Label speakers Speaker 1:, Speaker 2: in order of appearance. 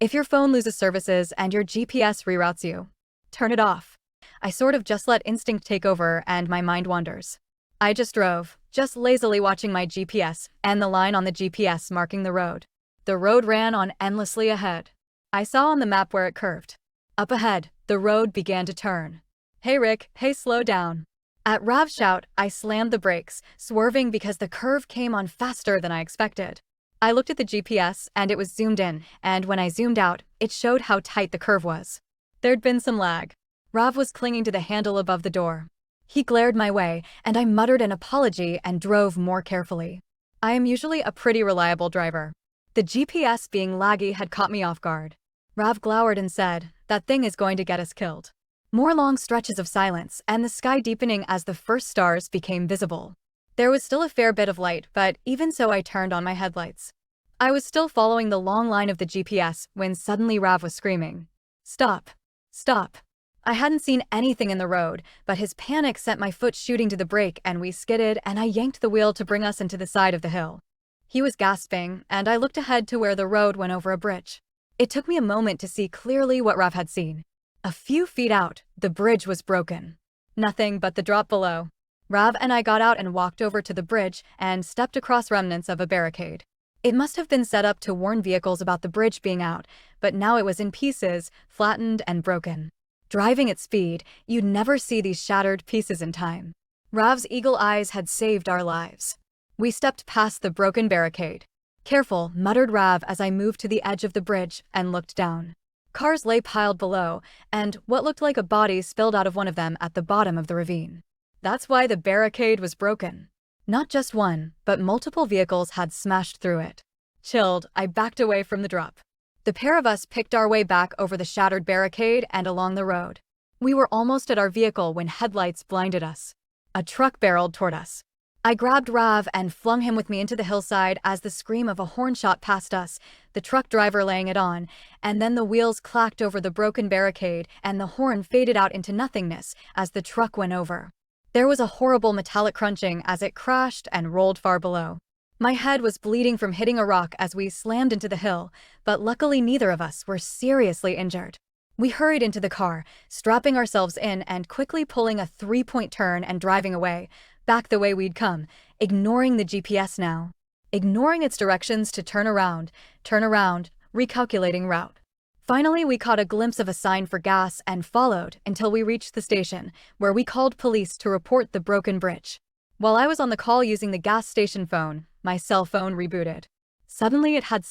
Speaker 1: If your phone loses services and your GPS reroutes you, turn it off. I sort of just let instinct take over and my mind wanders. I just drove, just lazily watching my GPS and the line on the GPS marking the road. The road ran on endlessly ahead. I saw on the map where it curved. Up ahead, the road began to turn. "Hey Rick, hey, slow down." At Rav's shout, I slammed the brakes, swerving because the curve came on faster than I expected. I looked at the GPS and it was zoomed in, and when I zoomed out, it showed how tight the curve was. There'd been some lag. Rav was clinging to the handle above the door. He glared my way, and I muttered an apology and drove more carefully. I am usually a pretty reliable driver. The GPS being laggy had caught me off guard. Rav glowered and said, "That thing is going to get us killed." More long stretches of silence, and the sky deepening as the first stars became visible. There was still a fair bit of light, but even so I turned on my headlights. I was still following the long line of the GPS when suddenly Rav was screaming, "Stop! Stop!" I hadn't seen anything in the road, but his panic sent my foot shooting to the brake and we skidded, and I yanked the wheel to bring us into the side of the hill. He was gasping, and I looked ahead to where the road went over a bridge. It took me a moment to see clearly what Rav had seen. A few feet out, the bridge was broken. Nothing but the drop below. Rav and I got out and walked over to the bridge and stepped across remnants of a barricade. It must have been set up to warn vehicles about the bridge being out, but now it was in pieces, flattened and broken. Driving at speed, you'd never see these shattered pieces in time. Rav's eagle eyes had saved our lives. We stepped past the broken barricade. "Careful," muttered Rav as I moved to the edge of the bridge and looked down. Cars lay piled below, and what looked like a body spilled out of one of them at the bottom of the ravine. That's why the barricade was broken. Not just one, but multiple vehicles had smashed through it. Chilled, I backed away from the drop. The pair of us picked our way back over the shattered barricade and along the road. We were almost at our vehicle when headlights blinded us. A truck barreled toward us. I grabbed Rav and flung him with me into the hillside as the scream of a horn shot past us, the truck driver laying it on, and then the wheels clacked over the broken barricade and the horn faded out into nothingness as the truck went over. There was a horrible metallic crunching as it crashed and rolled far below. My head was bleeding from hitting a rock as we slammed into the hill, but luckily neither of us were seriously injured. We hurried into the car, strapping ourselves in and quickly pulling a three-point turn and driving away, back the way we'd come, ignoring the GPS now. Ignoring its directions to turn around, recalculating route. Finally, we caught a glimpse of a sign for gas and followed until we reached the station, where we called police to report the broken bridge. While I was on the call using the gas station phone, my cell phone rebooted. Suddenly it had